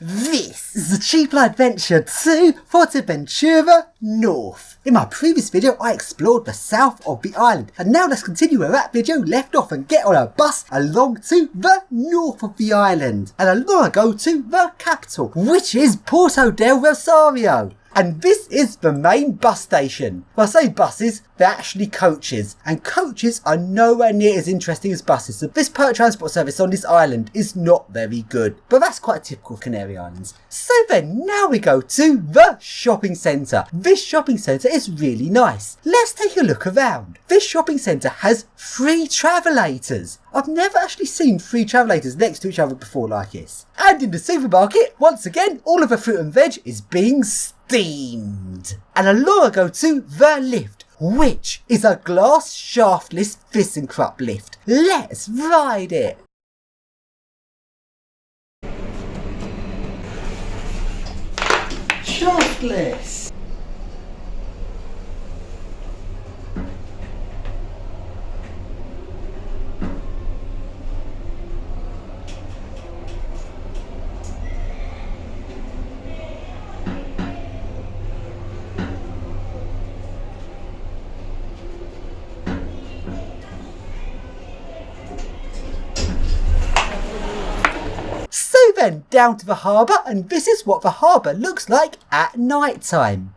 This is the cheap adventure to Fuerteventura North. In my previous video I explored the south of the island, and now let's continue where that video left off and get on a bus along to the north of the island. And along I go to the capital, which is Puerto del Rosario. And this is the main bus station. When I say buses, they're actually coaches. And coaches are nowhere near as interesting as buses. So this public transport service on this island is not very good. But that's quite typical of Canary Islands. So then, now we go to the shopping centre. This shopping centre is really nice. Let's take a look around. This shopping centre has 3 travellators. I've never actually seen 3 travellators next to each other before like this. And in the supermarket, once again, all of the fruit and veg is being steamed. And along I go to the lift, which is a glass shaftless ThyssenKrupp lift. Let's ride it. Shaftless. So then, down to the harbour, and this is what the harbour looks like at night time.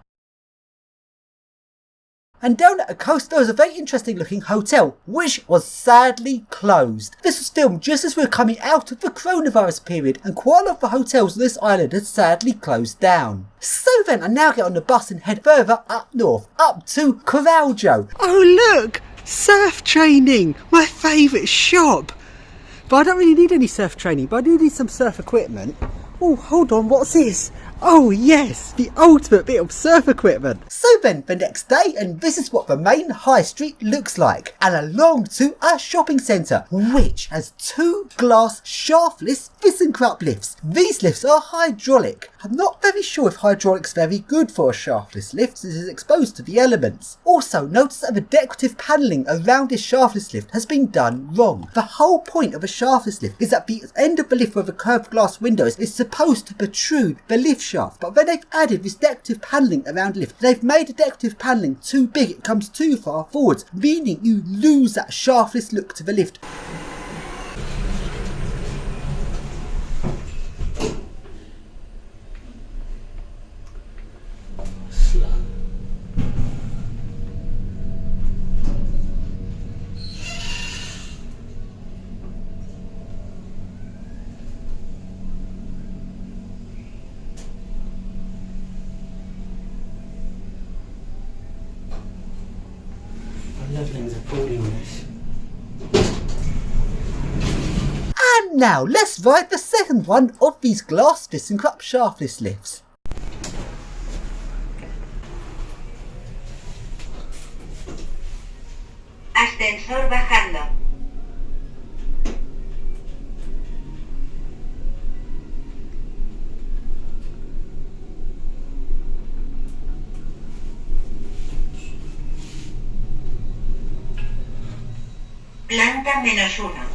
And down at the coast there was a very interesting looking hotel, which was sadly closed. This was filmed just as we were coming out of the coronavirus period, and quite a lot of the hotels on this island had sadly closed down. So then, I now get on the bus and head further up north, up to Corralejo. Oh look! Surf training! My favourite shop! But I don't really need any surf training, but I do need some surf equipment. Oh, hold on, what's this? Oh yes, the ultimate bit of surf equipment. So then, the next day, and this is what the main high street looks like. And along to a shopping centre, which has 2 glass shaftless ThyssenKrupp lifts. These lifts are hydraulic. I'm not very sure if hydraulic's very good for a shaftless lift, as it is exposed to the elements. Also, notice that the decorative panelling around this shaftless lift has been done wrong. The whole point of a shaftless lift is that the end of the lift where the curved glass window is supposed to protrude the lift shaft, but when they've added this decorative panelling around the lift, they've made the decorative panelling too big, it comes too far forwards, meaning you lose that shaftless look to the lift. And now let's ride the second one of these glass ThyssenKrupp shaftless lifts. Ascensor bajando. Planta -1.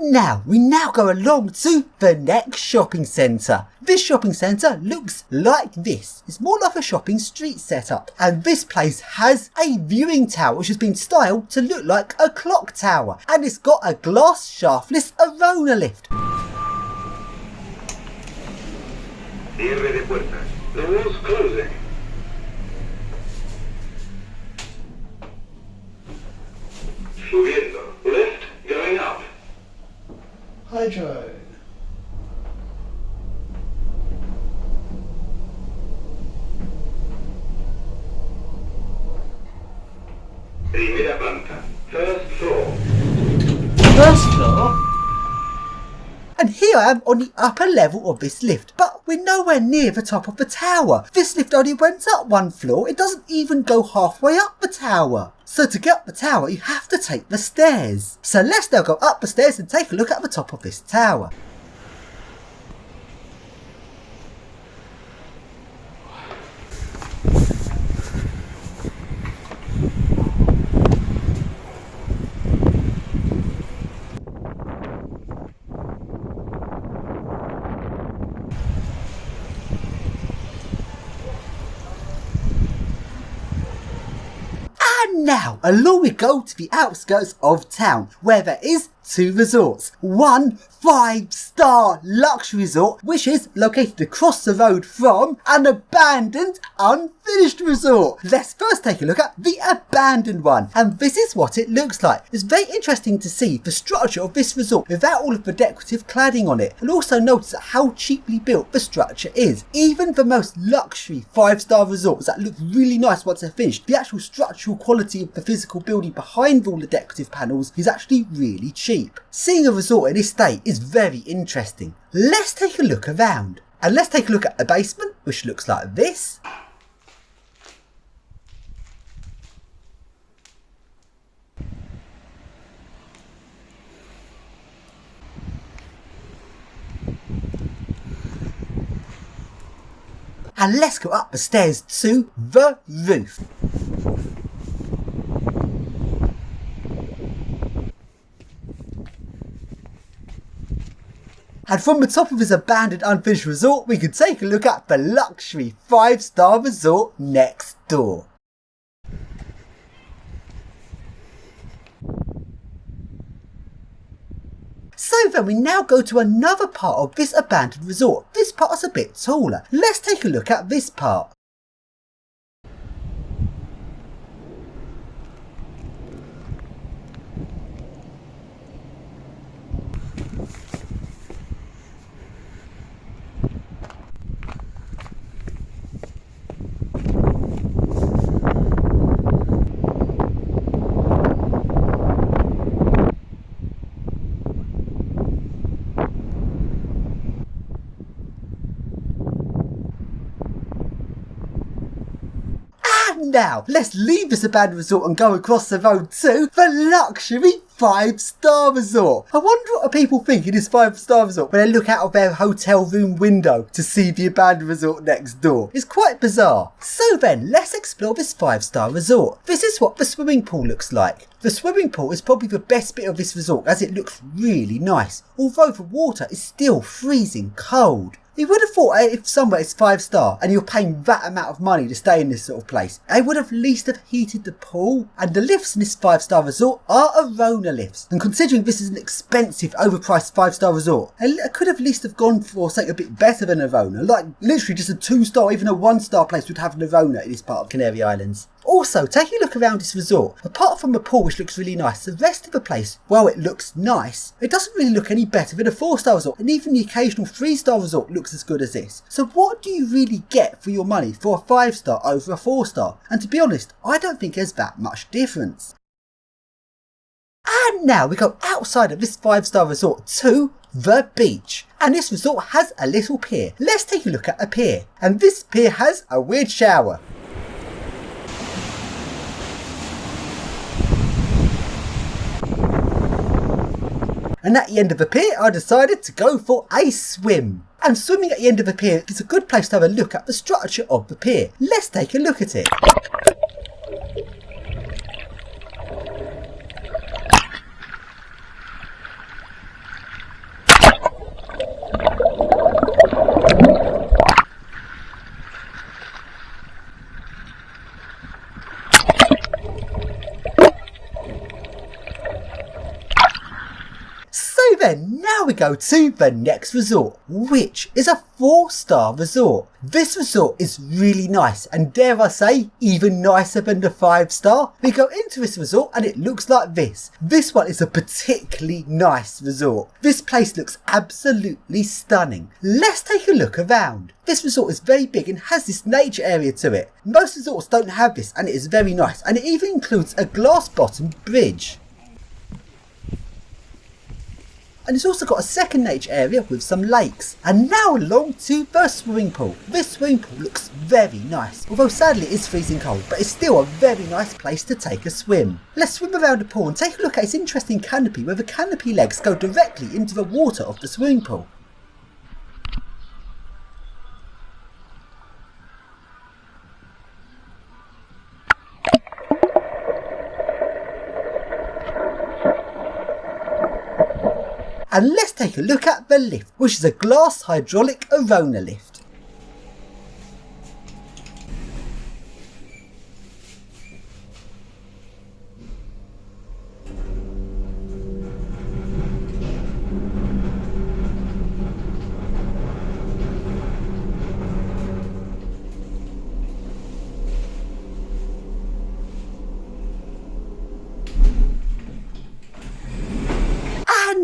And now, we now go along to the next shopping centre. This shopping centre looks like this. It's more like a shopping street setup. And this place has a viewing tower which has been styled to look like a clock tower. And it's got a glass shaftless Arona lift. Cierre de puertas. Doors closing. Subiendo. Lift going up. Hydro. Primera planta. First floor. First floor? And here I am on the upper level of this lift, but we're nowhere near the top of the tower. This lift only went up 1 floor, it doesn't even go halfway up the tower. So to get up the tower, you have to take the stairs. So let's now go up the stairs and take a look at the top of this tower. And now, along we go to the outskirts of town, where there is 2 resorts. One 5-star luxury resort, which is located across the road from an abandoned, unfinished resort. Let's first take a look at the abandoned one, and this is what it looks like. It's very interesting to see the structure of this resort without all of the decorative cladding on it, and also notice how cheaply built the structure is. Even the most luxury 5-star resorts that look really nice once they're finished, the actual structural quality of the physical building behind all the decorative panels is actually really cheap. Seeing a resort in this state is very interesting. Let's take a look around, and let's take a look at the basement, which looks like this. And let's go up the stairs to the roof. And from the top of this abandoned unfinished resort, we can take a look at the luxury 5-star resort next door. So then we now go to another part of this abandoned resort. This part is a bit taller. Let's take a look at this part. Now, let's leave this abandoned resort and go across the road to the luxury 5-star resort. I wonder what people think in this 5-star resort when they look out of their hotel room window to see the abandoned resort next door. It's quite bizarre. So then, let's explore this 5-star resort. This is what the swimming pool looks like. The swimming pool is probably the best bit of this resort as it looks really nice, although the water is still freezing cold. You would have thought if somewhere is 5-star and you're paying that amount of money to stay in this sort of place, they would have at least have heated the pool. And the lifts in this 5-star resort are Arona lifts. And considering this is an expensive, overpriced 5-star resort, I could have at least have gone for something a bit better than Arona. Like literally just a 2-star, even a 1-star place would have an Arona in this part of Canary Islands. Also, taking a look around this resort, apart from the pool which looks really nice, the rest of the place, while it looks nice, it doesn't really look any better than a 4-star resort, and even the occasional 3-star resort looks as good as this. So what do you really get for your money for a 5-star over a 4-star? And to be honest, I don't think there's that much difference. And now we go outside of this 5-star resort to the beach. And this resort has a little pier. Let's take a look at a pier. And this pier has a weird shower. And at the end of the pier, I decided to go for a swim. And swimming at the end of the pier is a good place to have a look at the structure of the pier. Let's take a look at it. Then now we go to the next resort, which is a 4-star resort. This resort is really nice and dare I say even nicer than the 5-star. We go into this resort and it looks like this. This one is a particularly nice resort. This place looks absolutely stunning. Let's take a look around. This resort is very big and has this nature area to it. Most resorts don't have this and it is very nice, and it even includes a glass bottomed bridge. And it's also got a second nature area with some lakes. And now along to the swimming pool. This swimming pool looks very nice, although sadly it is freezing cold, but it's still a very nice place to take a swim. Let's swim around the pool and take a look at its interesting canopy, where the canopy legs go directly into the water of the swimming pool. And let's take a look at the lift, which is a glass hydraulic Arona lift.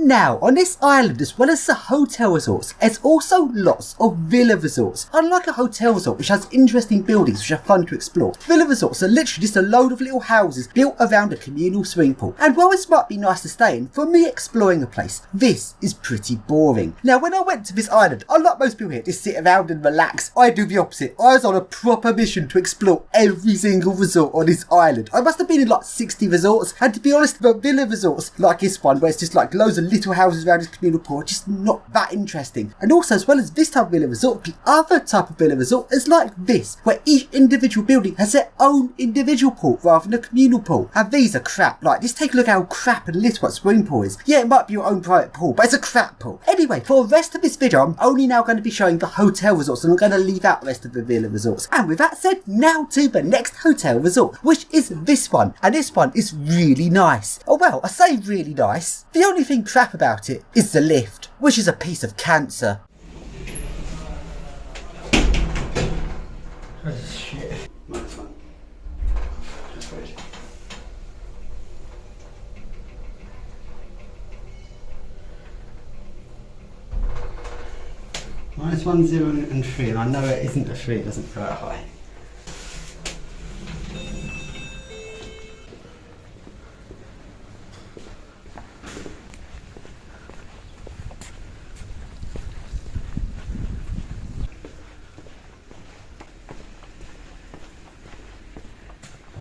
And now, on this island, as well as the hotel resorts, there's also lots of villa resorts. Unlike a hotel resort which has interesting buildings which are fun to explore, villa resorts are literally just a load of little houses built around a communal swimming pool. And while this might be nice to stay in, for me exploring a place, this is pretty boring. Now, when I went to this island, unlike most people here, just sit around and relax, I do the opposite. I was on a proper mission to explore every single resort on this island. I must have been in like 60 resorts, and to be honest, the villa resorts like this one, where it's just like loads of little houses around this communal pool, are just not that interesting. And also, as well as this type of villa resort, the other type of villa resort is like this, where each individual building has their own individual pool rather than a communal pool. And these are crap. Like, just take a look how crap and little that swimming pool is. Yeah, it might be your own private pool, but it's a crap pool. Anyway, for the rest of this video, I'm only now going to be showing the hotel resorts, and I'm going to leave out the rest of the villa resorts. And with that said, now to the next hotel resort, which is this one. And this one is really nice. Oh well, I say really nice. The only thing crap about it is the lift, which is a piece of cancer. Shit. Nice one. That's weird. -1, 0 and 3, and I know it isn't a 3, it doesn't go that high.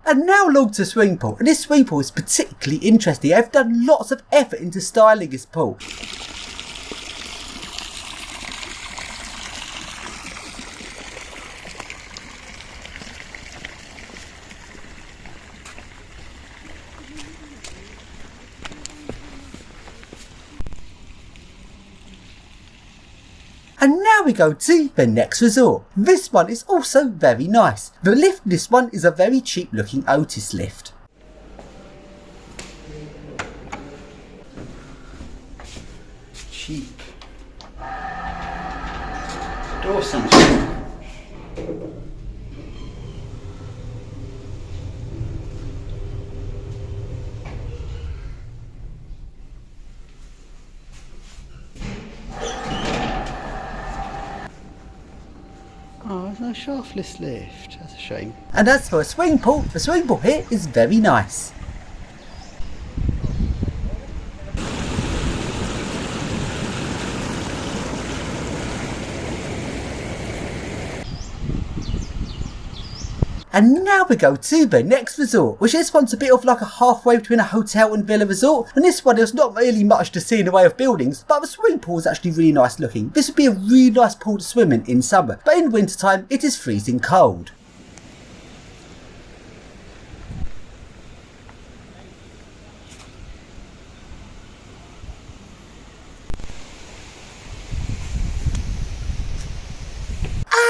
And now along to the swimming pool, and this swimming pool is particularly interesting. I've done lots of effort into styling this pool. And now we go to the next resort. This one is also very nice. The lift in this one is a very cheap looking Otis lift. Cheap. Door sunshine. Oh, there's no shaftless lift. That's a shame. And as for a swimming pool, the swimming pool here is very nice. And now we go to the next resort, which this one's a bit of like a halfway between a hotel and villa resort. And this one, there's not really much to see in the way of buildings, but the swimming pool is actually really nice looking. This would be a really nice pool to swim in summer, but in winter time it is freezing cold.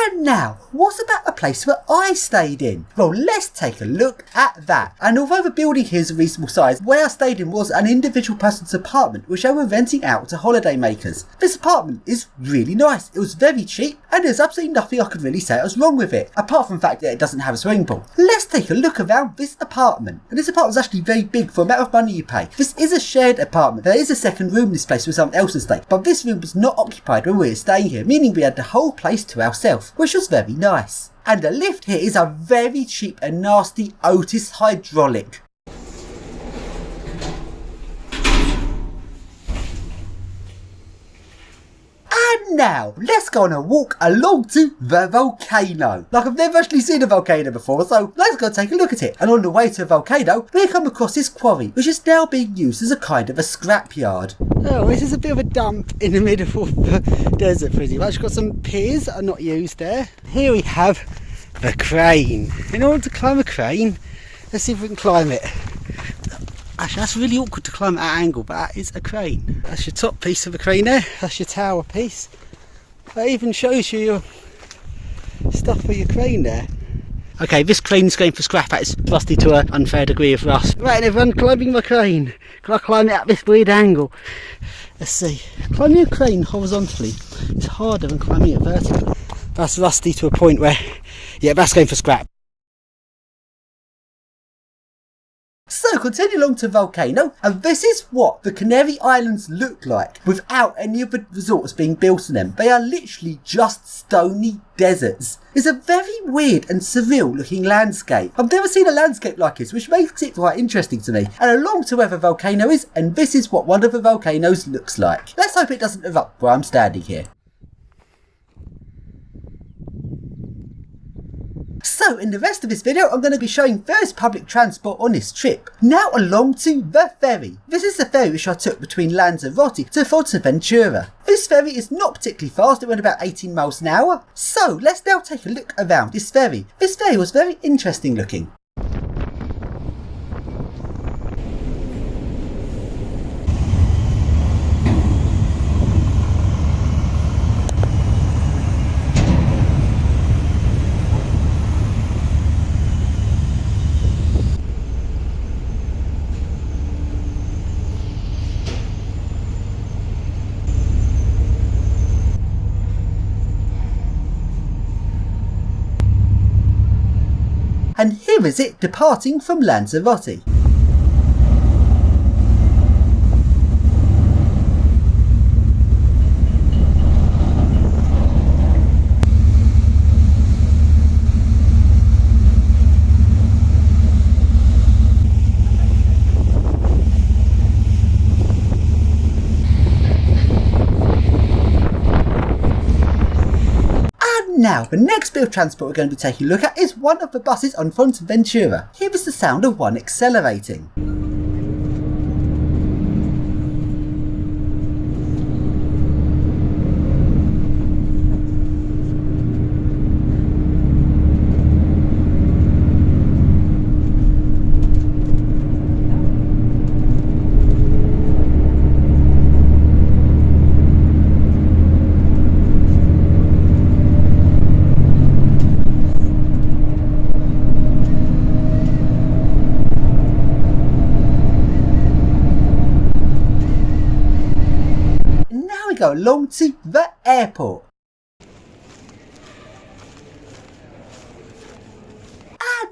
And now, what about the place where I stayed in? Well, let's take a look at that. And although the building here is a reasonable size, where I stayed in was an individual person's apartment, which they were renting out to holiday makers. This apartment is really nice. It was very cheap, and there's absolutely nothing I could really say was wrong with it, apart from the fact that it doesn't have a swimming pool. Let's take a look around this apartment. And this apartment is actually very big for the amount of money you pay. This is a shared apartment. There is a second room in this place where someone else would stay, but this room was not occupied when we were staying here, meaning we had the whole place to ourselves, which was very nice. And the lift here is a very cheap and nasty Otis hydraulic. And now, let's go on a walk along to the volcano. Like, I've never actually seen a volcano before, so let's go take a look at it. And on the way to the volcano, we come across this quarry, which is now being used as a kind of a scrapyard. Oh, this is a bit of a dump in the middle of the desert, Frizzy. We've actually got some piers that are not used there. Here we have the crane. In order to climb a crane, let's see if we can climb it. Actually, that's really awkward to climb at that angle, but that is a crane. That's your top piece of the crane there. That's your tower piece. That even shows you your stuff for your crane there. Okay, this crane's going for scrap. It's rusty to an unfair degree of rust. Right, everyone, climbing my crane. Can I climb it at this weird angle? Let's see. Climbing a crane horizontally is harder than climbing it vertically. That's rusty to a point where, yeah, that's going for scrap. So continue along to Volcano, and this is what the Canary Islands look like without any of the resorts being built on them. They are literally just stony deserts. It's a very weird and surreal looking landscape. I've never seen a landscape like this, which makes it quite interesting to me. And along to where the volcano is, and this is what one of the volcanoes looks like. Let's hope it doesn't erupt where I'm standing here. So in the rest of this video, I'm going to be showing various public transport on this trip. Now along to the ferry. This is the ferry which I took between Lanzarote to Fuerteventura. This ferry is not particularly fast, it went about 18 miles an hour. So let's now take a look around this ferry. This ferry was very interesting looking. And here is it departing from Lanzarote. Now, the next bit of transport we're going to be taking a look at is one of the buses on Fuerteventura. Here is the sound of one accelerating. Go along to the airport.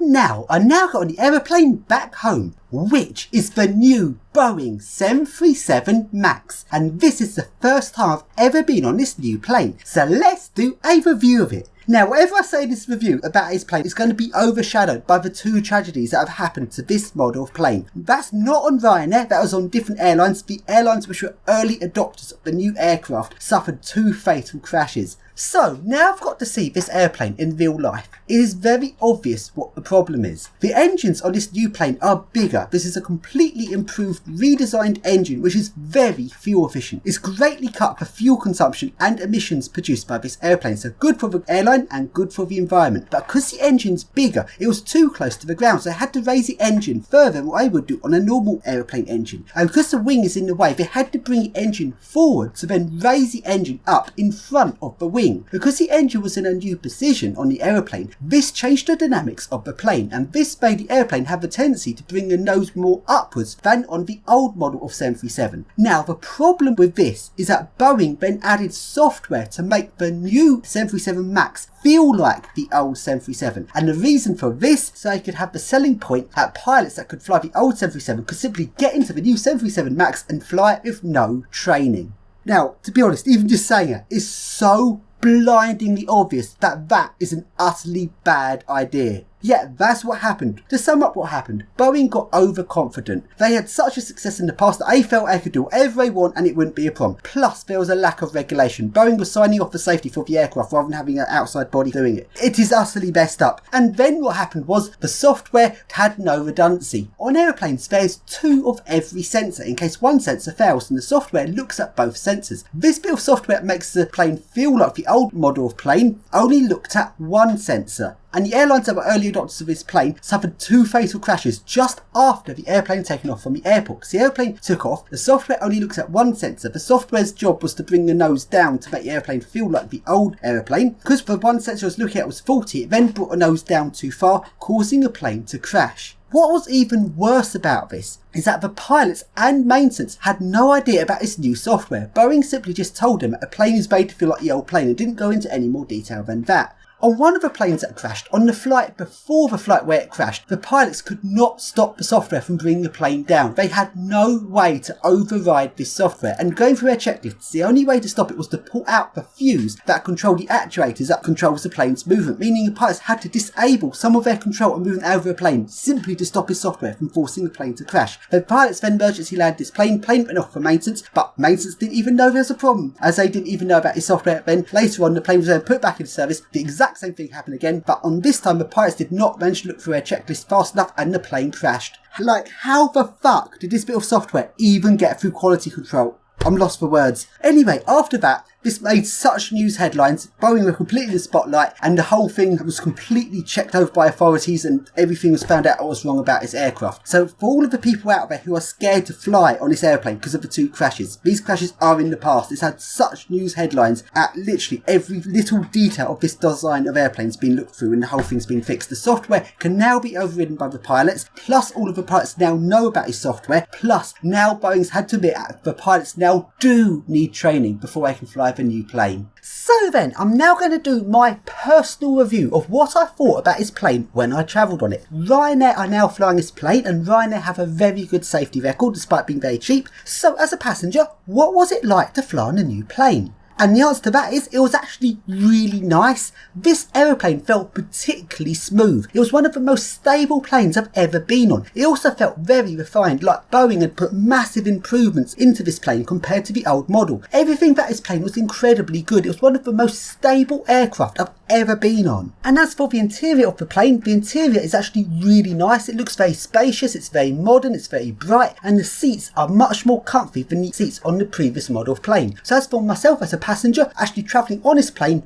And now, I got on the aeroplane back home, which is the new Boeing 737 MAX. And this is the first time I've ever been on this new plane. So let's do a review of it. Now, whatever I say in this review about this plane is going to be overshadowed by the two tragedies that have happened to this model of plane. That's not on Ryanair, that was on different airlines. The airlines which were early adopters of the new aircraft suffered two fatal crashes. So, now I've got to see this airplane in real life. It is very obvious what the problem is. The engines on this new plane are bigger. This is a completely improved, redesigned engine which is very fuel efficient. It's greatly cut the fuel consumption and emissions produced by this airplane. So good for the airline and good for the environment. But because the engine's bigger, it was too close to the ground. So they had to raise the engine further than what I would do on a normal aeroplane engine. And because the wing is in the way, they had to bring the engine forward to then raise the engine up in front of the wing. Because the engine was in a new position on the aeroplane, this changed the dynamics of the plane, and this made the airplane have a tendency to bring the nose more upwards than on the old model of 737. Now, the problem with this is that Boeing then added software to make the new 737 MAX feel like the old 737, and the reason for this, so they could have the selling point that pilots that could fly the old 737 could simply get into the new 737 MAX and fly it with no training. Now, to be honest, even just saying it is so blindingly obvious that that is an utterly bad idea. Yeah, that's what happened. To sum up what happened, Boeing got overconfident. They had such a success in the past that they felt they could do whatever they want and it wouldn't be a problem. Plus, there was a lack of regulation. Boeing was signing off the safety for the aircraft rather than having an outside body doing it. It is utterly messed up. And then what happened was the software had no redundancy. On aeroplanes, there's two of every sensor in case one sensor fails, and the software looks at both sensors. This bit of software makes the plane feel like the old model of plane only looked at one sensor. And the airlines that were early adopters of this plane suffered two fatal crashes just after the airplane had taken off from the airport. Because the airplane took off, the software only looks at one sensor. The software's job was to bring the nose down to make the airplane feel like the old airplane. Because the one sensor it was looking at was faulty, it then brought the nose down too far, causing the plane to crash. What was even worse about this is that the pilots and maintenance had no idea about this new software. Boeing simply just told them that a plane is made to feel like the old plane and didn't go into any more detail than that. On one of the planes that crashed, on the flight before the flight where it crashed, the pilots could not stop the software from bringing the plane down. They had no way to override this software, and going through their checklists, the only way to stop it was to pull out the fuse that controlled the actuators that controls the plane's movement, meaning the pilots had to disable some of their control and movement over the plane simply to stop his software from forcing the plane to crash. The pilots then emergency landed this plane went off for maintenance, but maintenance didn't even know there was a problem, as they didn't even know about his software. Then later on the plane was then put back into service, the exact same thing happened again, but on this time the pilots did not manage to look through their checklist fast enough and the plane crashed. Like, how the fuck did this bit of software even get through quality control? I'm lost for words. Anyway, after that, this made such news headlines. Boeing were completely in the spotlight, and the whole thing was completely checked over by authorities, and everything was found out what was wrong about this aircraft. So for all of the people out there who are scared to fly on this airplane because of the 2 crashes, these crashes are in the past. It's had such news headlines at literally every little detail of this design of airplanes being looked through, and the whole thing's been fixed. The software can now be overridden by the pilots, plus all of the pilots now know about his software, plus now Boeing's had to admit the pilots now do need training before they can fly the new plane. So then, I'm now going to do my personal review of what I thought about his plane when I travelled on it. Ryanair are now flying this plane, and Ryanair have a very good safety record despite being very cheap. So as a passenger, what was it like to fly on a new plane? And the answer to that is, it was actually really nice. This aeroplane felt particularly smooth. It was one of the most stable planes I've ever been on. It also felt very refined, like Boeing had put massive improvements into this plane compared to the old model. Everything about this plane was incredibly good. It was one of the most stable aircraft I've ever been on. And as for the interior of the plane, the interior is actually really nice. It looks very spacious, it's very modern, it's very bright, and the seats are much more comfy than the seats on the previous model of plane. So as for myself as a passenger actually travelling on this plane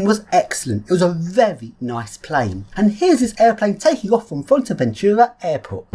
was excellent. It was a very nice plane. And here's this airplane taking off from Fuerteventura Airport.